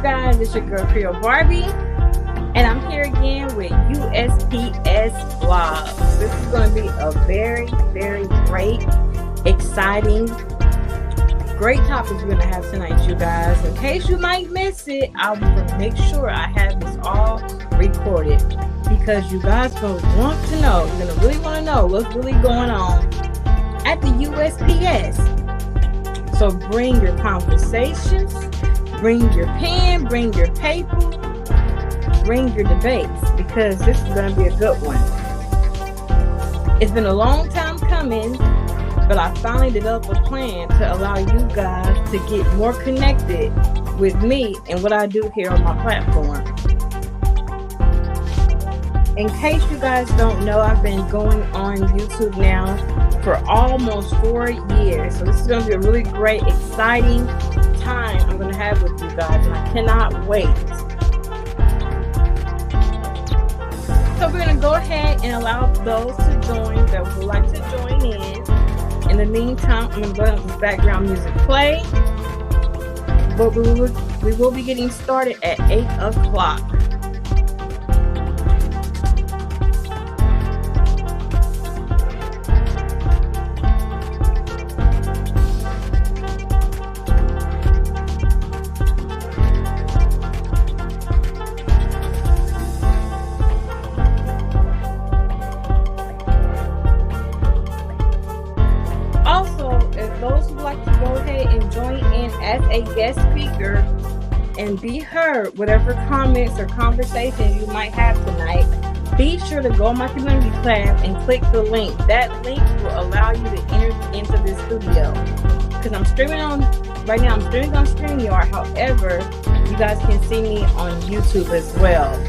guys? It's your girl Creole Barbie, and I'm here again with USPS vlogs. This is going to be a very, very great, exciting, great topics we're going to have tonight, you guys. In case you might miss it, I will make sure I have this all recorded because you guys will want to know. You're going to really want to know what's really going on at the USPS. So bring your conversations, bring your pen, bring your paper, bring your debates, because this is going to be a good one. It's been a long time coming, but I finally developed a plan to allow you guys to get more connected with me and what I do here on my platform. In case you guys don't know, I've been going on YouTube now for almost 4 years. So this is going to be a really great, exciting time I'm going to have with you guys, and I cannot wait. So we're going to go ahead and allow those to join that would like to join in. In the meantime, I'm going to go ahead and let the background music play. But we will be getting started at 8 o'clock. A guest speaker and be heard, whatever comments or conversations you might have tonight, be sure to go on my community tab and click the link. That link will allow you to enter into this studio, because I'm streaming on right now. I'm streaming on StreamYard. However, you guys can see me on YouTube as well.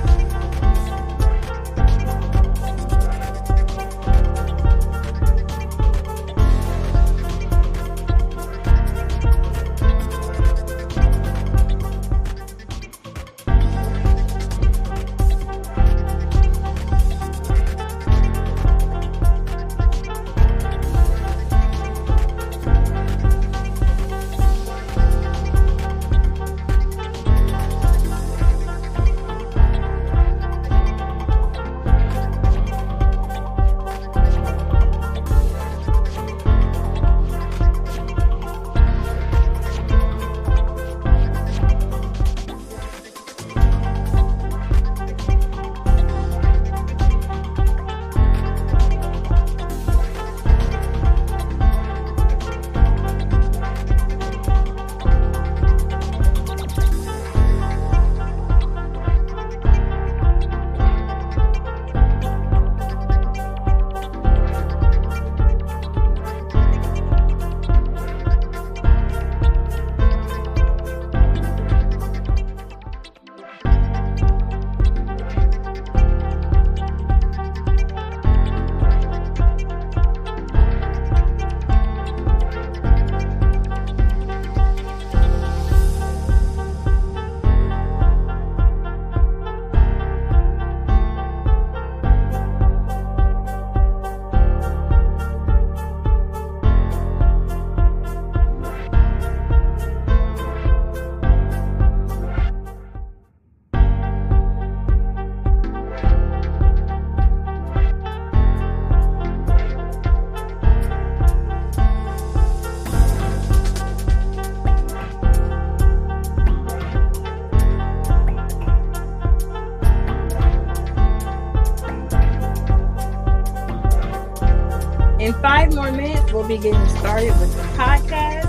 In 5 more minutes, we'll be getting started with the podcast.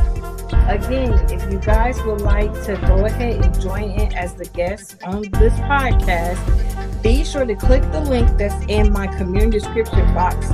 Again, if you guys would like to go ahead and join in as the guests on this podcast, be sure to click the link that's in my community description box.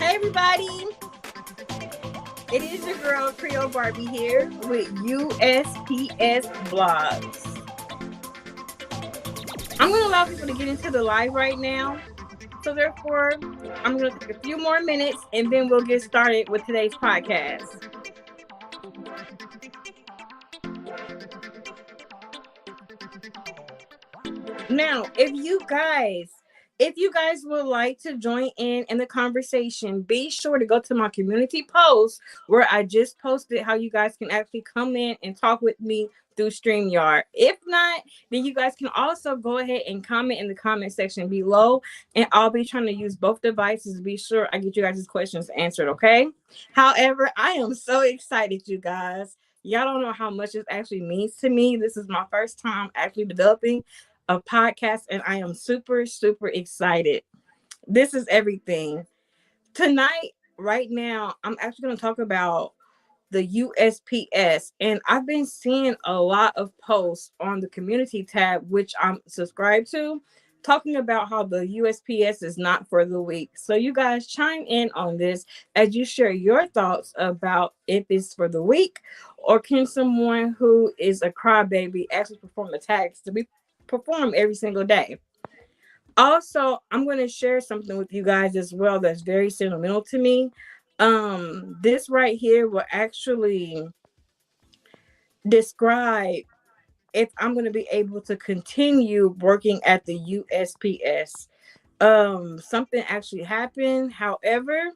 Hey everybody, it is your girl Creole Barbie here with USPS Blogs. I'm going to allow people to get into the live right now. So therefore, I'm going to take a few more minutes and then we'll get started with today's podcast. Now, if you guys would like to join in the conversation, be sure to go to my community post where I just posted how you guys can actually come in and talk with me through StreamYard. If not, then you guys can also go ahead and comment in the comment section below, and I'll be trying to use both devices to be sure I get you guys' questions answered, okay? However, I am so excited, you guys. Y'all don't know how much this actually means to me. This is my first time actually developing a podcast, and I am super, super excited. This is everything. Tonight, right now, I'm actually going to talk about the USPS, and I've been seeing a lot of posts on the community tab, which I'm subscribed to, talking about how the USPS is not for the weak. So, you guys chime in on this as you share your thoughts about if it's for the weak, or can someone who is a crybaby actually perform the tasks to be performed every single day. Also, I'm going to share something with you guys as well that's very sentimental to me. This right here will actually describe if I'm going to be able to continue working at the USPS. Something actually happened. However,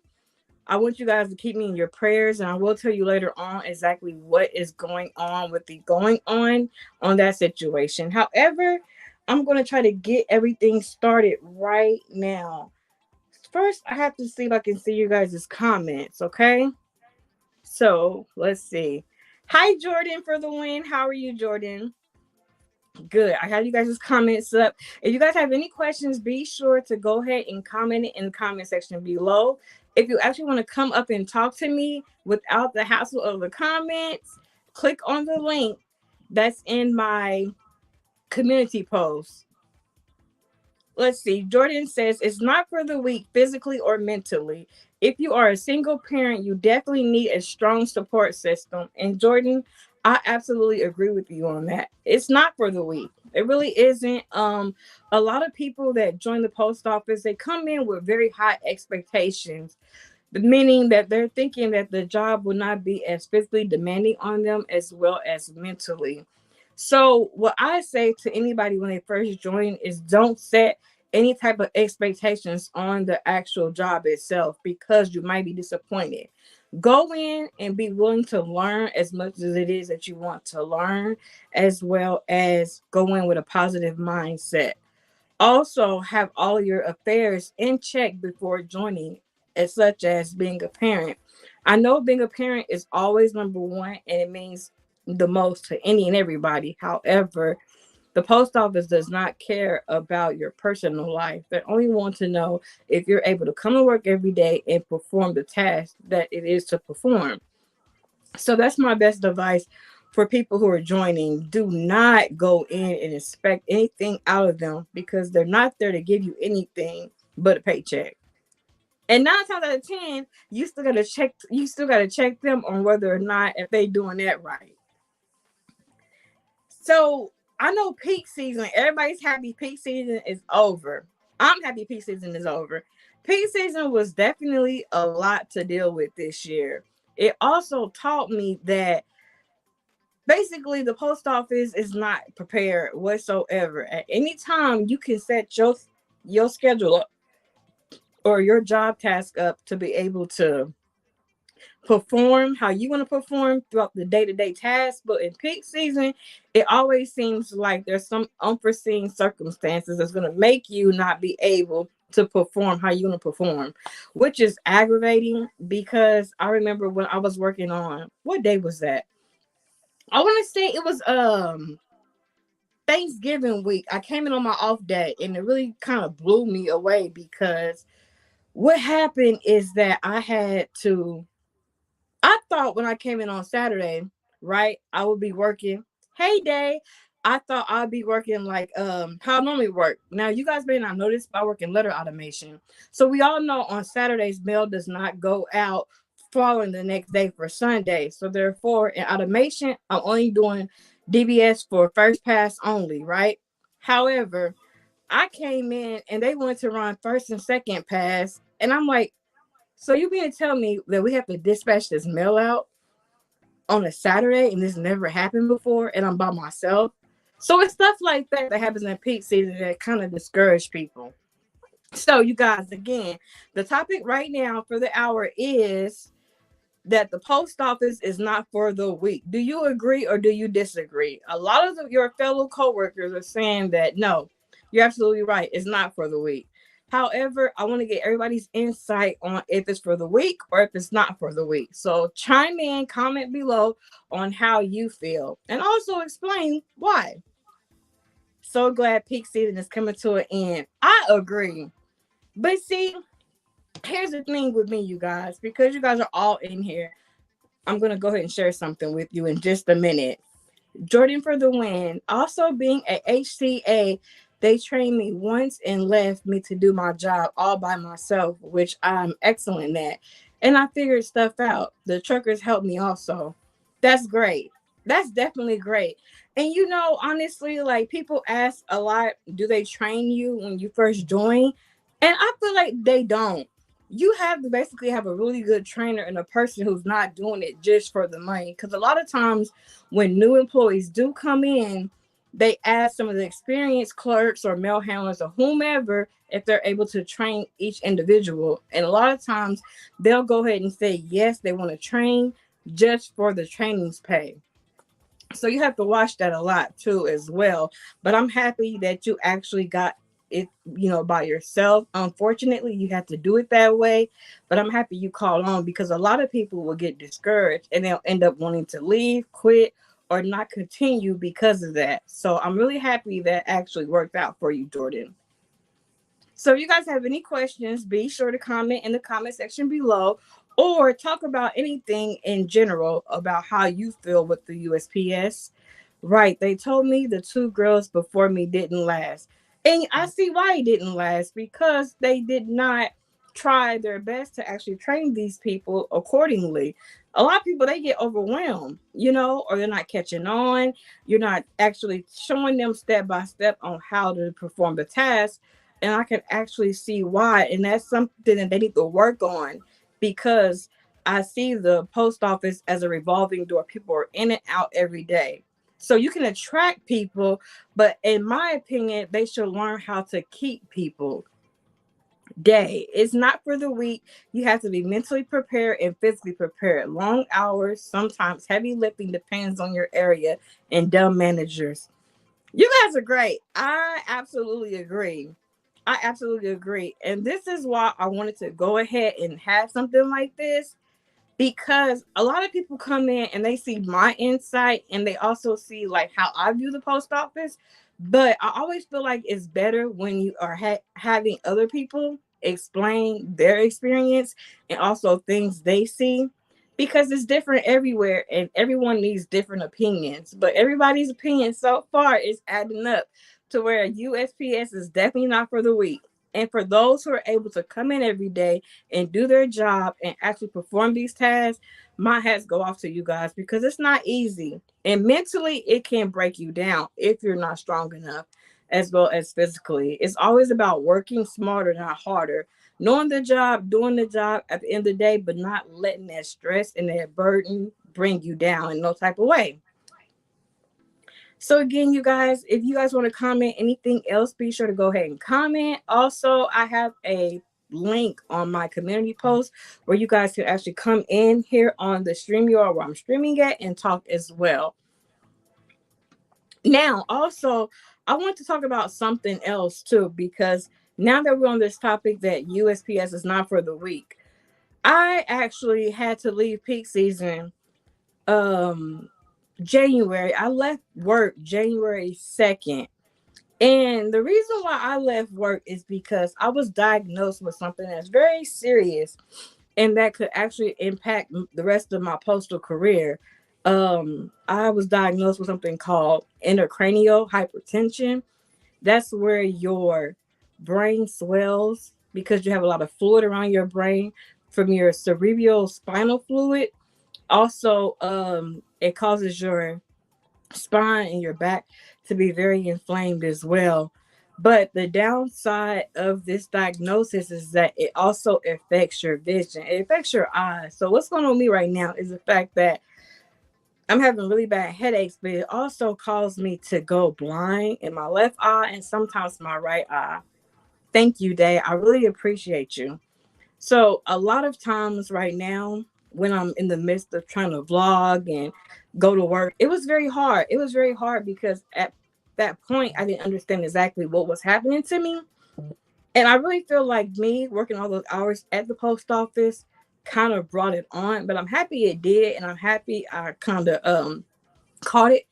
I want you guys to keep me in your prayers, and I will tell you later on exactly what is going on with the going on that situation. However, I'm going to try to get everything started right now. First, I have to see if I can see you guys' comments, okay? So, let's see. Hi, Jordan, for the win. How are you, Jordan? Good. I have you guys' comments up. If you guys have any questions, be sure to go ahead and comment it in the comment section below. If you actually want to come up and talk to me without the hassle of the comments, click on the link that's in my community post. Let's see. Jordan says it's not for the weak physically or mentally. If you are a single parent, you definitely need a strong support system. And Jordan, I absolutely agree with you on that. It's not for the weak. It really isn't. A lot of people that join the post office, they come in with very high expectations, meaning that they're thinking that the job will not be as physically demanding on them as well as mentally. So, what I say to anybody when they first join is don't set any type of expectations on the actual job itself because you might be disappointed. Go in and be willing to learn as much as it is that you want to learn, as well as go in with a positive mindset. Also, have all your affairs in check before joining, as such as being a parent. I know being a parent is always number one and it means the most to any and everybody. However, the post office does not care about your personal life. They only want to know if you're able to come to work every day and perform the task that it is to perform. So that's my best advice for people who are joining. Do not go in and expect anything out of them because they're not there to give you anything but a paycheck. And 9 times out of 10, you still gotta check them on whether or not if they doing that right. So I know peak season, everybody's happy peak season is over. I'm happy peak season is over. Peak season was definitely a lot to deal with this year. It also taught me that basically the post office is not prepared whatsoever. At any time you can set your schedule up or your job task up to be able to perform how you want to perform throughout the day-to-day tasks. But in peak season, it always seems like there's some unforeseen circumstances that's going to make you not be able to perform how you want to perform, which is aggravating because I remember when I was working on, what day was that? I want to say it was Thanksgiving week. I came in on my off day and it really kind of blew me away because what happened is that I thought when I came in on Saturday, right, I would be working. Hey, Day. I thought I'd be working like how I normally work. Now you guys may not notice, but I work in letter automation. So we all know on Saturdays mail does not go out following the next day for Sunday. So therefore in automation, I'm only doing DBS for first pass only, right? However, I came in and they wanted to run first and second pass. And I'm like, so you mean to tell me that we have to dispatch this mail out on a Saturday and this never happened before and I'm by myself? So it's stuff like that that happens in peak season that kind of discourage people. So you guys, again, the topic right now for the hour is that the post office is not for the weak. Do you agree or do you disagree? A lot of your fellow coworkers are saying that no, you're absolutely right. It's not for the weak. However, I want to get everybody's insight on if it's for the weak or if it's not for the weak. So chime in, comment below on how you feel, and also explain why. So glad peak season is coming to an end. I agree. But see, here's the thing with me, you guys, because you guys are all in here. I'm going to go ahead and share something with you in just a minute. Jordan for the win. Also, being a HCA, they trained me once and left me to do my job all by myself, which I'm excellent at. And I figured stuff out. The truckers helped me also. That's great. That's definitely great. And you know, honestly, like people ask a lot, do they train you when you first join? And I feel like they don't. You have to basically have a really good trainer and a person who's not doing it just for the money. Because a lot of times when new employees do come in, they ask some of the experienced clerks or mail handlers or whomever if they're able to train each individual. And a lot of times they'll go ahead and say, yes, they want to train just for the training's pay. So you have to watch that a lot too as well. But I'm happy that you actually got it, you know, by yourself. Unfortunately, you have to do it that way. But I'm happy you called on because a lot of people will get discouraged and they'll end up wanting to leave, quit, or not continue because of that. So I'm really happy that actually worked out for you, Jordan. So if you guys have any questions, be sure to comment in the comment section below or talk about anything in general about how you feel with the USPS. Right, they told me the two girls before me didn't last. And I see why it didn't last because they did not try their best to actually train these people accordingly. A lot of people they get overwhelmed, you know, or they're not catching on. You're not actually showing them step by step on how to perform the task. And I can actually see why. And that's something that they need to work on because I see the post office as a revolving door. People are in and out every day. So you can attract people, but in my opinion, they should learn how to keep people. Day. It's not for the weak. You have to be mentally prepared and physically prepared. Long hours, sometimes heavy lifting depends on your area and dumb managers. You guys are great. I absolutely agree. I absolutely agree. And this is why I wanted to go ahead and have something like this because a lot of people come in and they see my insight and they also see like how I view the post office. But I always feel like it's better when you are having other people explain their experience and also things they see because it's different everywhere and everyone needs different opinions. But everybody's opinion so far is adding up to where USPS is definitely not for the weak. And for those who are able to come in every day and do their job and actually perform these tasks, my hats go off to you guys because it's not easy. And mentally, it can break you down if you're not strong enough, as well as physically. It's always about working smarter, not harder. Knowing the job, doing the job at the end of the day, but not letting that stress and that burden bring you down in no type of way. So again, you guys, if you guys want to comment anything else, be sure to go ahead and comment. Also, I have a link on my community post where you guys can actually come in here on the stream URL where I'm streaming at and talk as well. Now, also, I want to talk about something else too, because now that we're on this topic that USPS is not for the weak, I actually had to leave peak season January. I left work January 2nd. And the reason why I left work is because I was diagnosed with something that's very serious and that could actually impact the rest of my postal career. I was diagnosed with something called intracranial hypertension. That's where your brain swells because you have a lot of fluid around your brain from your cerebral spinal fluid. Also, it causes your spine and your back to be very inflamed as well. But the downside of this diagnosis is that it also affects your vision. It affects your eyes. So what's going on with me right now is the fact that I'm having really bad headaches, but it also caused me to go blind in my left eye and sometimes my right eye. Thank you, Day. I really appreciate you. So a lot of times right now, when I'm in the midst of trying to vlog and go to work, it was very hard. It was very hard because at that point I didn't understand exactly what was happening to me. And I really feel like me working all those hours at the post office kind of brought it on. But I'm happy it did, and I'm happy I kind of caught it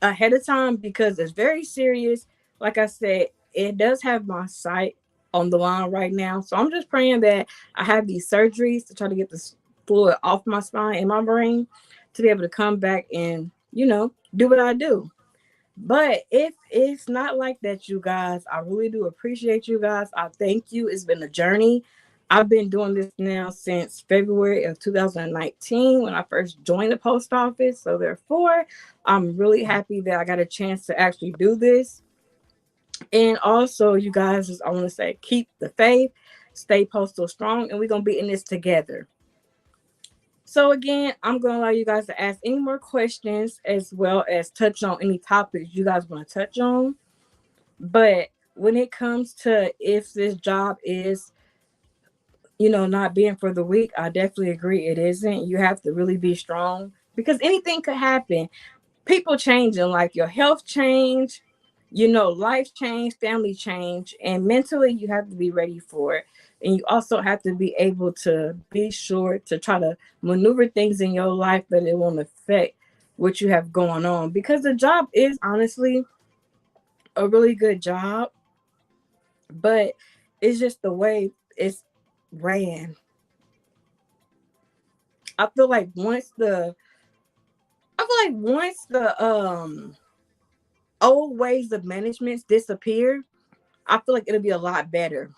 ahead of time because it's very serious. Like I said, it does have my sight on the line right now. So I'm just praying that I have these surgeries to try to get this fluid off my spine and my brain to be able to come back and, do what I do. But if it's not like that, you guys, I really do appreciate you guys. I thank you. It's been a journey. I've been doing this now since February of 2019 when I first joined the post office. So, therefore, I'm really happy that I got a chance to actually do this. And also, you guys, I want to say, keep the faith, stay postal strong, and we're going to be in this together. So again, I'm going to allow you guys to ask any more questions as well as touch on any topics you guys want to touch on. But when it comes to if this job is, not being for the weak, I definitely agree it isn't. You have to really be strong because anything could happen. People changing, like your health change, life change, family change, and mentally you have to be ready for it. And you also have to be able to be sure to try to maneuver things in your life that it won't affect what you have going on. Because the job is honestly a really good job, but it's just the way it's ran. I feel like once the old ways of management disappear, I feel like it'll be a lot better.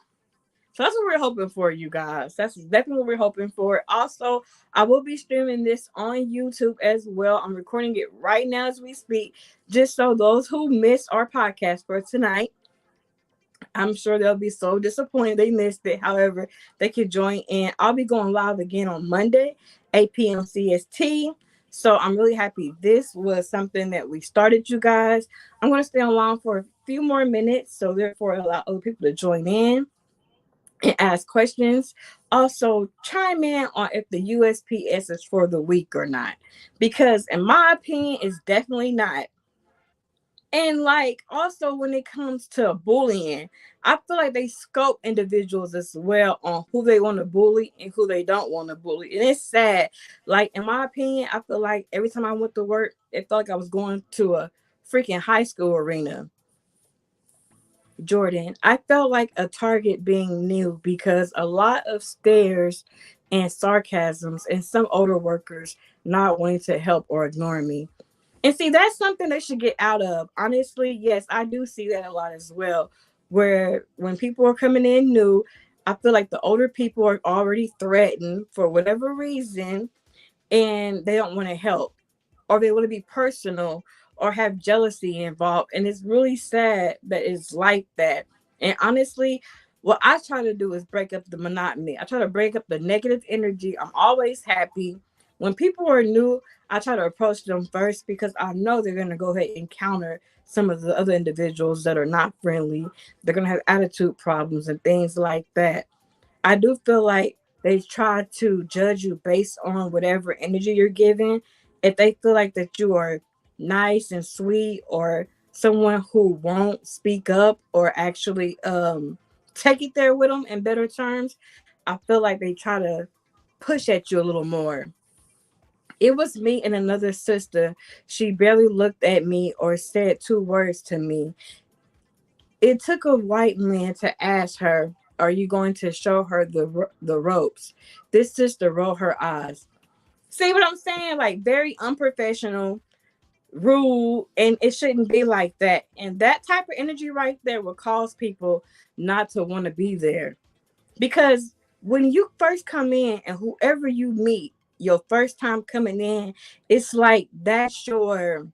So that's what we're hoping for, you guys. That's definitely what we're hoping for. Also, I will be streaming this on YouTube as well. I'm recording it right now as we speak, just so those who missed our podcast for tonight, I'm sure they'll be so disappointed they missed it. However, they can join in. I'll be going live again on Monday, 8 p.m. CST. So I'm really happy this was something that we started, you guys. I'm going to stay online for a few more minutes, so therefore allow other people to join in and ask questions. Also, chime in on if the USPS is for the weak or not, because in my opinion, it's definitely not. And like also when it comes to bullying, I feel like they scope individuals as well on who they want to bully and who they don't want to bully. And it's sad. Like in my opinion, I feel like every time I went to work, it felt like I was going to a freaking high school arena. Jordan, I felt like a target being new because a lot of stares and sarcasms and some older workers not wanting to help or ignore me. And see, that's something they should get out of. Honestly, yes, I do see that a lot as well. Where when people are coming in new, I feel like the older people are already threatened for whatever reason and they don't want to help or they want to be personal or have jealousy involved. And it's really sad that it's like that. And honestly, what I try to do is break up the monotony. I try to break up the negative energy. I'm always happy. When people are new, I try to approach them first because I know they're going to go ahead and encounter some of the other individuals that are not friendly. They're going to have attitude problems and things like that. I do feel like they try to judge you based on whatever energy you're giving. If they feel like that you are nice and sweet or someone who won't speak up or actually take it there with them in better terms, I feel like they try to push at you a little more. It was me and another sister. She barely looked at me or said two words to me. It took a white man to ask her, "Are you going to show her the ropes?" This sister rolled her eyes. See what I'm saying? Like very unprofessional, rude, and it shouldn't be like that. And that type of energy right there will cause people not to want to be there. Because when you first come in and whoever you meet, your first time coming in, it's like that's your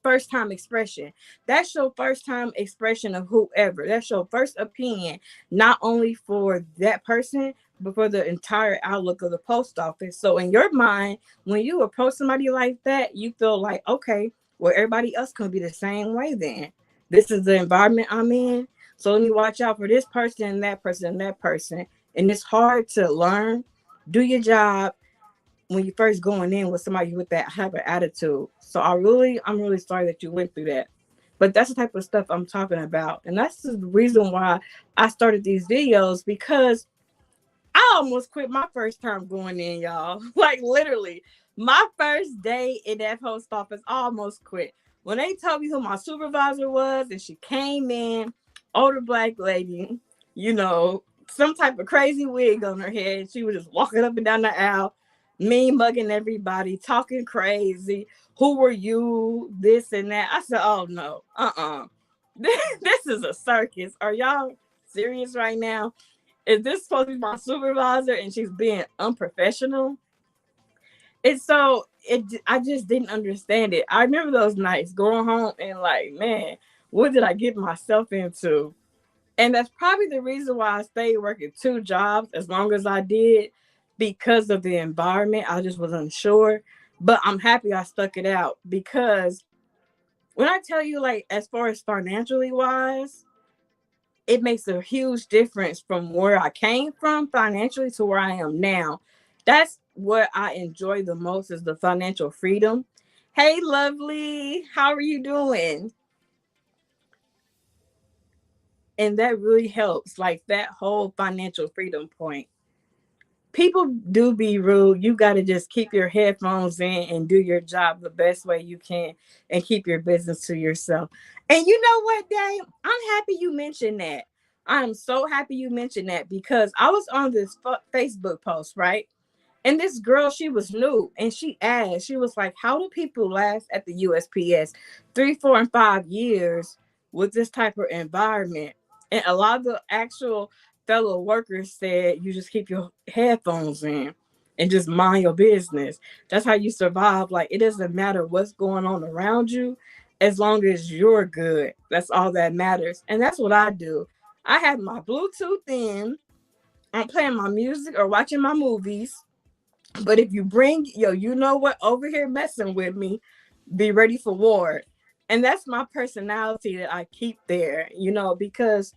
first time expression. That's your first time expression of whoever. That's your first opinion, not only for that person, but for the entire outlook of the post office. So in your mind, when you approach somebody like that, you feel like, okay, well, everybody else can be the same way then. This is the environment I'm in. So let me watch out for this person and that person and that person. And it's hard to learn, do your job, when you first going in with somebody with that type of attitude. So I'm really sorry that you went through that. But that's the type of stuff I'm talking about. And that's the reason why I started these videos, because I almost quit my first time going in, y'all. Like literally, my first day in that post office, I almost quit. When they told me who my supervisor was, and she came in, older black lady, you know, some type of crazy wig on her head. She was just walking up and down the aisle, me mugging everybody, talking crazy. Who were you? This and that. I said, oh no, this is a circus. Are y'all serious right now? Is this supposed to be my supervisor and she's being unprofessional? And so I just didn't understand it. I remember those nights going home and like, man, what did I get myself into? And that's probably the reason why I stayed working two jobs as long as I did, because of the environment. I just was unsure. But I'm happy I stuck it out, because when I tell you, like, as far as financially wise, it makes a huge difference from where I came from financially to where I am now. That's what I enjoy the most, is the financial freedom. Hey, lovely, how are you doing? And that really helps, like that whole financial freedom point. People do be rude. You got to just keep your headphones in and do your job the best way you can and keep your business to yourself. And you know what, Dave? I'm happy you mentioned that. I am so happy you mentioned that, because I was on this Facebook post, right? And this girl, she was new, and she asked, she was like, how do people last at the USPS 3, 4, and 5 years with this type of environment? And a lot of the actual fellow workers said, you just keep your headphones in and just mind your business. That's how you survive. Like, it doesn't matter what's going on around you, as long as you're good. That's all that matters. And that's what I do. I have my Bluetooth in, I'm playing my music or watching my movies, but if you bring you know what, over here messing with me, be ready for war. And that's my personality that I keep there, because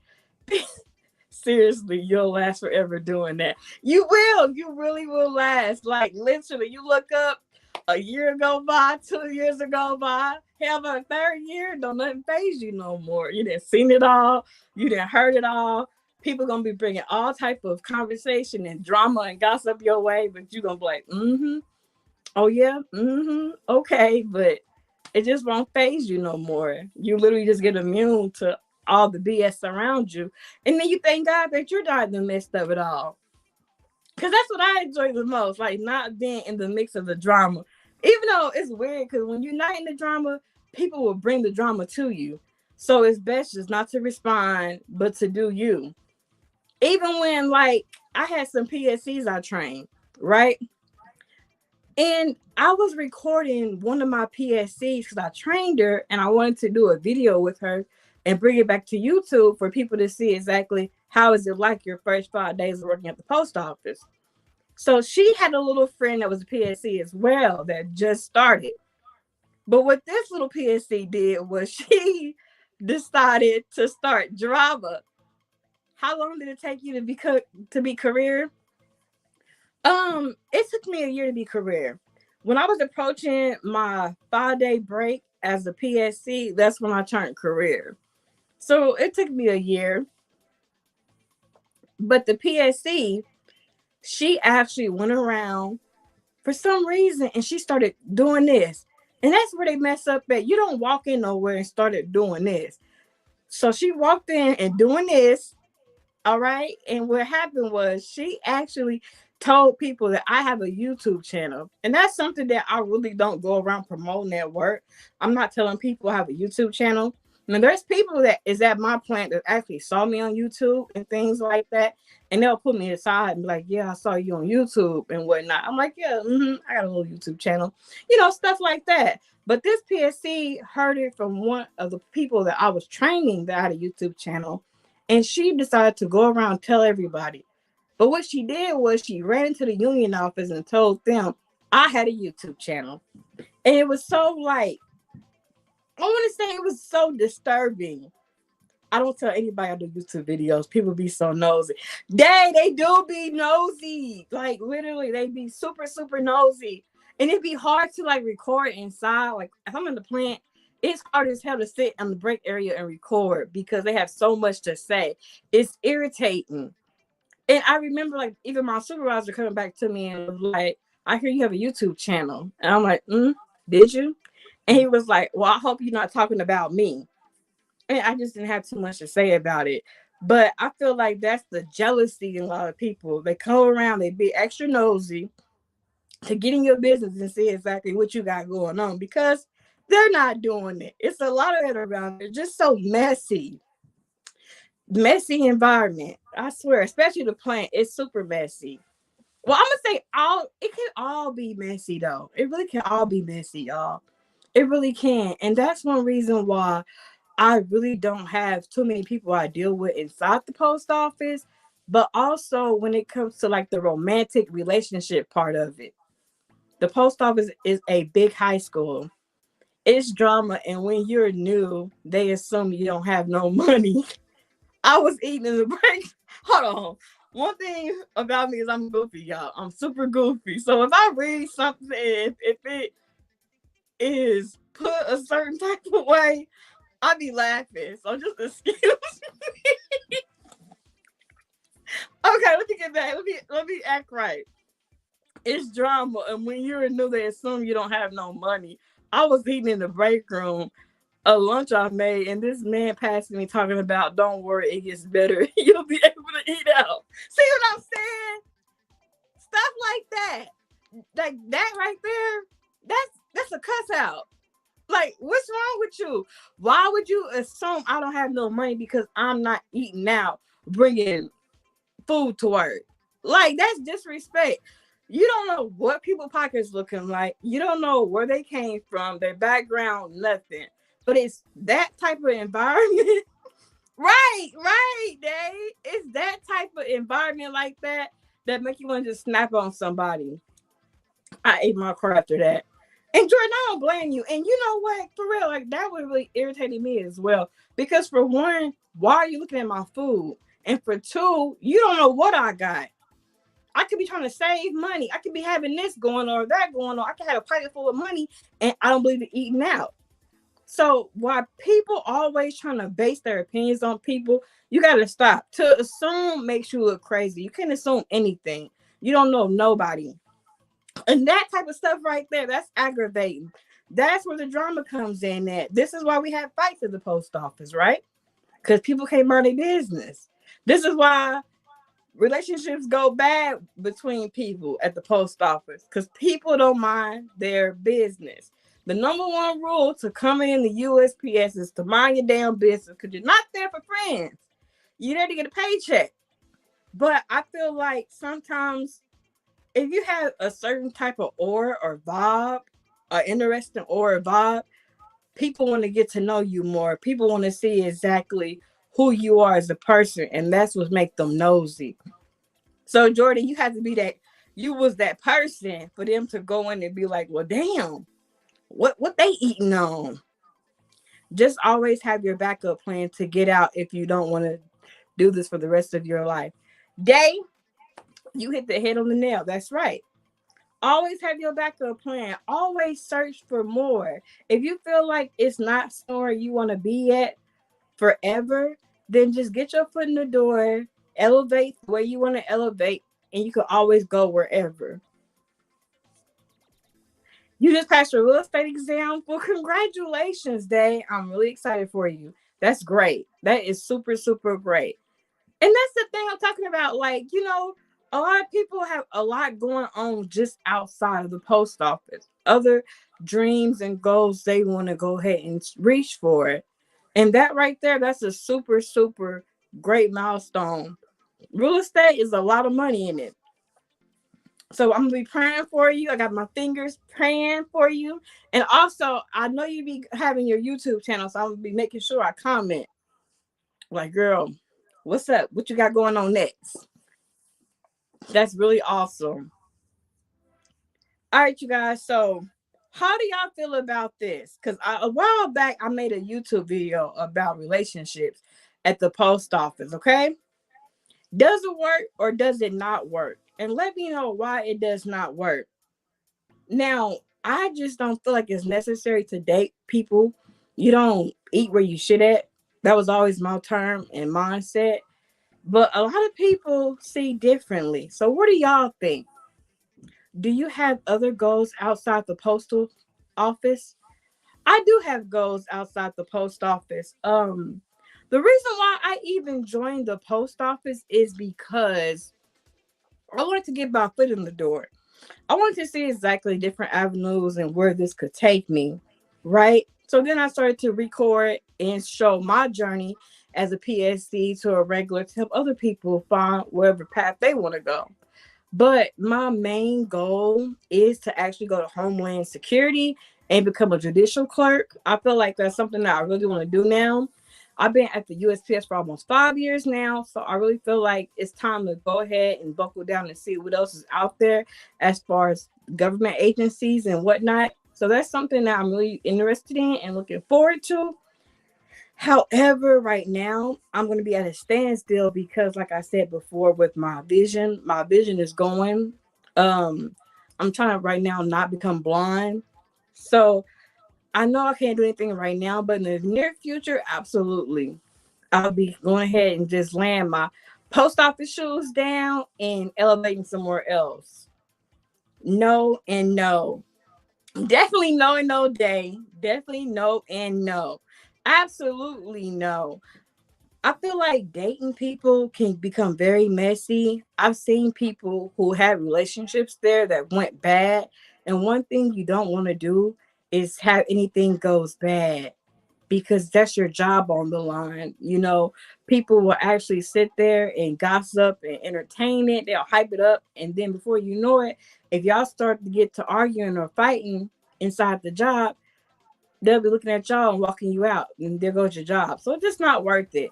seriously, you'll last forever doing that. You will. You really will last. Like literally, you look up, a year go by, 2 years ago by, hell, by the third year, don't nothing phase you no more. You didn't seen it all. You didn't heard it all. People gonna be bringing all type of conversation and drama and gossip your way, but you gonna be like, oh yeah, okay, but it just won't phase you no more. You literally just get immune to all the BS around you, and then you thank God that you're not in the midst of it all. Because that's what I enjoy the most, like not being in the mix of the drama. Even though it's weird, because when you're not in the drama, people will bring the drama to you. So it's best just not to respond, but to do you. Even when, like, I had some PSCs I trained, right? And I was recording one of my PSCs because I trained her and I wanted to do a video with her and bring it back to YouTube for people to see exactly how is it like your first 5 days of working at the post office. So she had a little friend that was a PSC as well that just started. But what this little PSC did was she decided to start drama. How long did it take you to be career? It took me a year to be career. When I was approaching my 5 day break as a PSC, that's when I turned career. So it took me a year. But the PSC, she actually went around for some reason and she started doing this. And that's where they mess up at. You don't walk in nowhere and started doing this. So she walked in and doing this. All right. And what happened was she actually told people that I have a YouTube channel. And that's something that I really don't go around promoting at work. I'm not telling people I have a YouTube channel. I mean, there's people that is at my plant that actually saw me on YouTube and things like that. And they'll put me aside and be like, yeah, I saw you on YouTube and whatnot. I'm like, yeah, I got a little YouTube channel, stuff like that. But this PSC heard it from one of the people that I was training that had a YouTube channel, and she decided to go around and tell everybody. But what she did was she ran into the union office and told them I had a YouTube channel. And it was so like, I want to say it was so disturbing. I don't tell anybody I do YouTube videos. People be so nosy. They do be nosy. Like literally, they be super, super nosy. And it'd be hard to like record inside. Like if I'm in the plant, it's hard as hell to sit in the break area and record because they have so much to say. It's irritating. And I remember like even my supervisor coming back to me and was like, I hear you have a YouTube channel. And I'm like, did you? And he was like, well, I hope you're not talking about me. And I just didn't have too much to say about it. But I feel like that's the jealousy in a lot of people. They come around, they be extra nosy to get in your business and see exactly what you got going on because they're not doing it. It's a lot of it around there, just so messy. Messy environment. I swear, especially the plant, it's super messy. Well, I'm gonna say it can all be messy though. It really can all be messy, y'all. It really can. And that's one reason why I really don't have too many people I deal with inside the post office, but also when it comes to like the romantic relationship part of it. The post office is a big high school. It's drama, and when you're new, they assume you don't have no money. I was eating in the break. Hold on. One thing about me is I'm goofy, y'all. I'm super goofy. So if I read something, if it is put a certain type of way, I be laughing. So just excuse me. Okay, let me get back. Let me act right. It's drama, and when you're new, they assume you don't have no money. I was eating in the break room a lunch I made, and this man passed me talking about, don't worry, it gets better. You'll be able to eat out. See what I'm saying? Stuff like that. Like that right there, that's a cuss out. Like, what's wrong with you? Why would you assume I don't have no money because I'm not eating out, bringing food to work? Like, that's disrespect. You don't know what people pockets looking like. You don't know where they came from, their background, nothing. But it's that type of environment. right, Dave. It's that type of environment like that make you want to just snap on somebody. I ate my car after that. And Jordan, I don't blame you. And you know what? For real, like that would really irritated me as well. Because for one, why are you looking at my food? And for two, you don't know what I got. I could be trying to save money. I could be having this going on or that going on. I could have a pocket full of money and I don't believe in eating out. So while people always trying to base their opinions on people, you got to stop. To assume makes you look crazy. You can't assume anything. You don't know nobody. And that type of stuff right there, that's aggravating. That's where the drama comes in at. This is why we have fights at the post office, right? Because people can't mind their business. This is why relationships go bad between people at the post office because people don't mind their business. The number one rule to coming in the USPS is to mind your damn business because you're not there for friends. You're there to get a paycheck. But I feel like sometimes if you have a certain type of aura or vibe, an interesting aura or vibe, people want to get to know you more. People want to see exactly who you are as a person, and that's what makes them nosy. So Jordan, you had to be that. You was that person for them to go in and be like, well, damn, what they eating on? Just always have your backup plan to get out if you don't want to do this for the rest of your life. Day, you hit the head on the nail. That's right. Always have your backup plan. Always search for more. If you feel like it's not somewhere you want to be at forever, then just get your foot in the door, elevate where you want to elevate, and you can always go wherever. You just passed your real estate exam. Well, congratulations, Day. I'm really excited for you. That's great. That is super, super great. And that's the thing I'm talking about. Like, a lot of people have a lot going on just outside of the post office. Other dreams and goals they want to go ahead and reach for it. And that right there, that's a super, super great milestone. Real estate is a lot of money in it. So I'm gonna be praying for you. I got my fingers praying for you. And also, I know you be having your YouTube channel, so I'm gonna be making sure I comment. Like, girl, what's up? What you got going on next? That's really awesome. All right, you guys. So, how do y'all feel about this? Because a while back, I made a YouTube video about relationships at the post office. Okay, does it work or does it not work? And let me know why it does not work. Now, I just don't feel like it's necessary to date people. You don't eat where you shit at. That was always my term and mindset. But a lot of people see differently. So, what do y'all think? Do you have other goals outside the postal office? I do have goals outside the post office. The reason why I even joined the post office is because I wanted to get my foot in the door. I wanted to see exactly different avenues and where this could take me, right? So then I started to record and show my journey as a PSD to a regular to help other people find whatever path they want to go. But my main goal is to actually go to Homeland Security and become a judicial clerk. I feel like that's something that I really want to do now. I've been at the USPS for almost 5 years now, so I really feel like it's time to go ahead and buckle down and see what else is out there as far as government agencies and whatnot. So that's something that I'm really interested in and looking forward to. However, right now I'm going to be at a standstill because, like I said before, with my vision is going. Um, I'm trying to right now not become blind. So I know I can't do anything right now, but in the near future, absolutely, I'll be going ahead and just laying my post office shoes down and elevating somewhere else. No and no. Definitely no and no day. Definitely no and no. Absolutely no. I feel like dating people can become very messy. I've seen people who had relationships there that went bad. And one thing you don't want to do is have anything goes bad because that's your job on the line. People will actually sit there and gossip and entertain it. They'll hype it up. And then before you know it, if y'all start to get to arguing or fighting inside the job, they'll be looking at y'all and walking you out. And there goes your job. So it's just not worth it.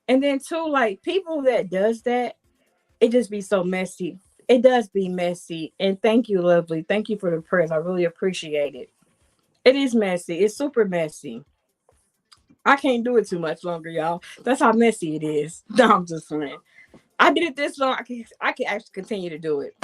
And then too, like people that does that, it just be so messy. It does be messy. And thank you, lovely. Thank you for the prayers. I really appreciate it. It is messy. It's super messy. I can't do it too much longer, y'all. That's how messy it is. No, I'm just saying. I did it this long. I can actually continue to do it.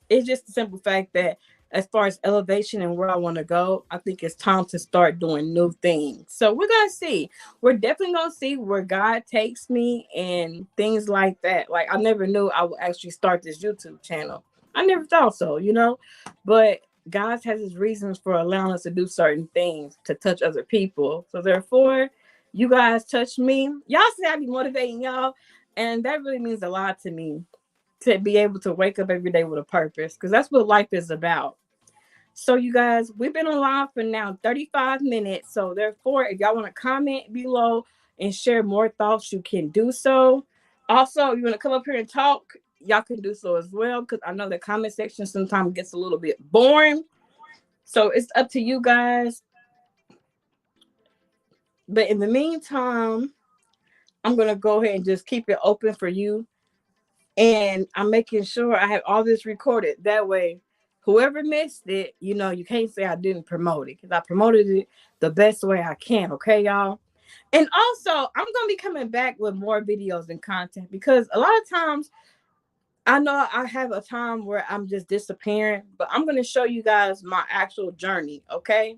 It's just the simple fact that as far as elevation and where I want to go, I think it's time to start doing new things. So we're gonna see. We're definitely gonna see where God takes me and things like that. Like I never knew I would actually start this YouTube channel. I never thought so. But God has his reasons for allowing us to do certain things to touch other people. So therefore, you guys touch me. Y'all say I be motivating y'all, and that really means a lot to me to be able to wake up every day with a purpose because that's what life is about. So, you guys, we've been on live for now 35 minutes. So, therefore, if y'all want to comment below and share more thoughts, you can do so. Also, if you want to come up here and talk, y'all can do so as well because I know the comment section sometimes gets a little bit boring. So, it's up to you guys. But in the meantime, I'm going to go ahead and just keep it open for you. And I'm making sure I have all this recorded. That way, whoever missed it, you can't say I didn't promote it because I promoted it the best way I can. Okay, y'all? And also, I'm going to be coming back with more videos and content because a lot of times I know I have a time where I'm just disappearing, but I'm going to show you guys my actual journey. Okay.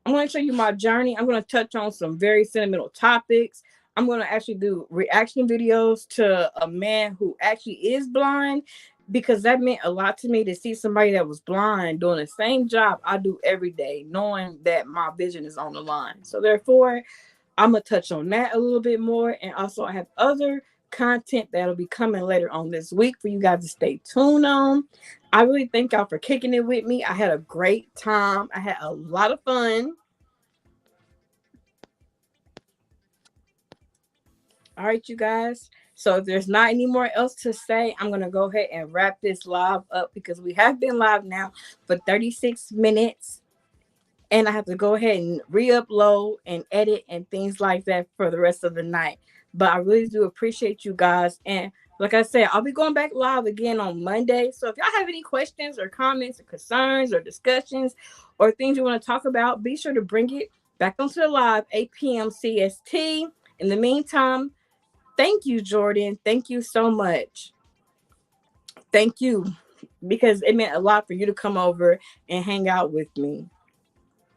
I'm going to show you my journey. I'm going to touch on some very sentimental topics. I'm going to actually do reaction videos to a man who actually is blind because that meant a lot to me to see somebody that was blind doing the same job I do every day, knowing that my vision is on the line. So therefore, I'm going to touch on that a little bit more. And also I have other content that'll be coming later on this week for you guys to stay tuned on. I really thank y'all for kicking it with me. I had a great time. I had a lot of fun. All right, you guys. So if there's not any more else to say, I'm gonna go ahead and wrap this live up because we have been live now for 36 minutes. And I have to go ahead and re-upload and edit and things like that for the rest of the night. But I really do appreciate you guys. And like I said, I'll be going back live again on Monday. So if y'all have any questions or comments or concerns or discussions or things you want to talk about, be sure to bring it back onto the live 8 p.m. CST. In the meantime, thank you, Jordan. Thank you so much. Thank you, because it meant a lot for you to come over and hang out with me.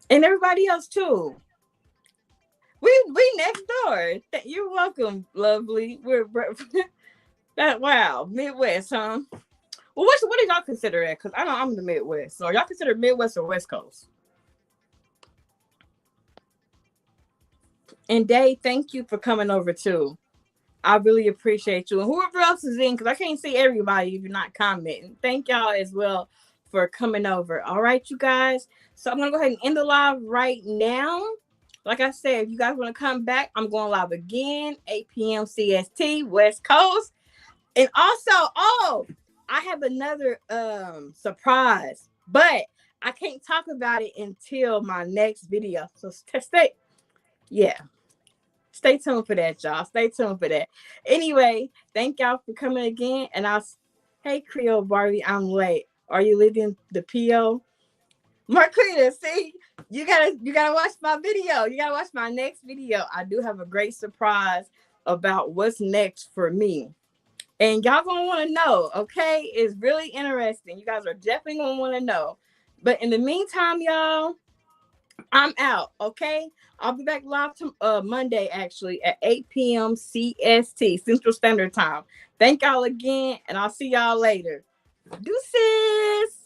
And everybody else too. We next door. You're welcome, lovely. We're that wow, Midwest, huh? Well, what do y'all consider it? Because I know I'm in the Midwest. So y'all consider Midwest or West Coast? And Dave, thank you for coming over too. I really appreciate you. And whoever else is in, because I can't see everybody if you're not commenting. Thank y'all as well for coming over. All right, you guys. So I'm going to go ahead and end the live right now. Like I said, if you guys want to come back, I'm going live again, 8 p.m. CST, West Coast. And also, I have another surprise, but I can't talk about it until my next video. So stay, yeah. Stay tuned for that, y'all. Stay tuned for that. Anyway, thank y'all for coming again. And hey, Creole Barbie, I'm late. Are you leaving the PO? Marquita, see, you gotta watch my video. You gotta watch my next video. I do have a great surprise about what's next for me. And y'all gonna want to know, okay? It's really interesting. You guys are definitely gonna want to know. But in the meantime, y'all, I'm out, okay? I'll be back live to Monday actually at 8 p.m. CST, Central Standard Time. Thank y'all again, and I'll see y'all later. Deuces.